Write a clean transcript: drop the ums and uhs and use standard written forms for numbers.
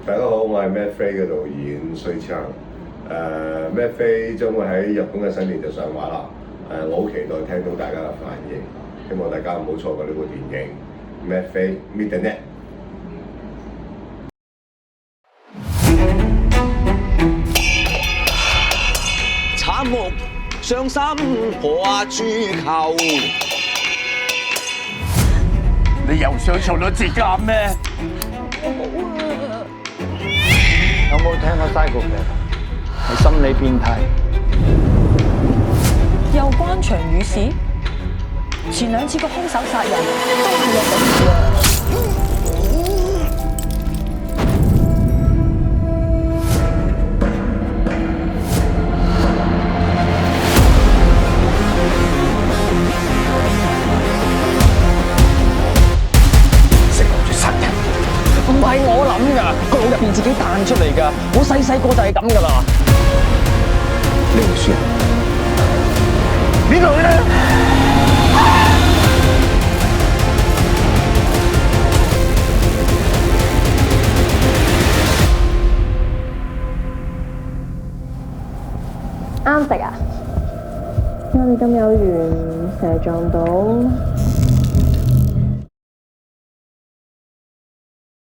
大家好，我係 Mad Fay 嘅導演衰昌。Mad Fay 將會喺日本嘅新年就上畫啦。我好期待聽到大家嘅反應，希望大家唔好錯過呢部電影。Mad Fay Meet the Net。慘目傷心破珠球，你又想做到自監咩？有冇聽過 psycho 嘅？係心理變態。又關場雨事？前兩次個兇手殺人都係有本事啊！唔係我諗㗎，個腦入邊自己彈出嚟㗎。我細個就係咁㗎啦。你唔輸，邊度咧？啱食啊！我哋咁有緣，成日撞到。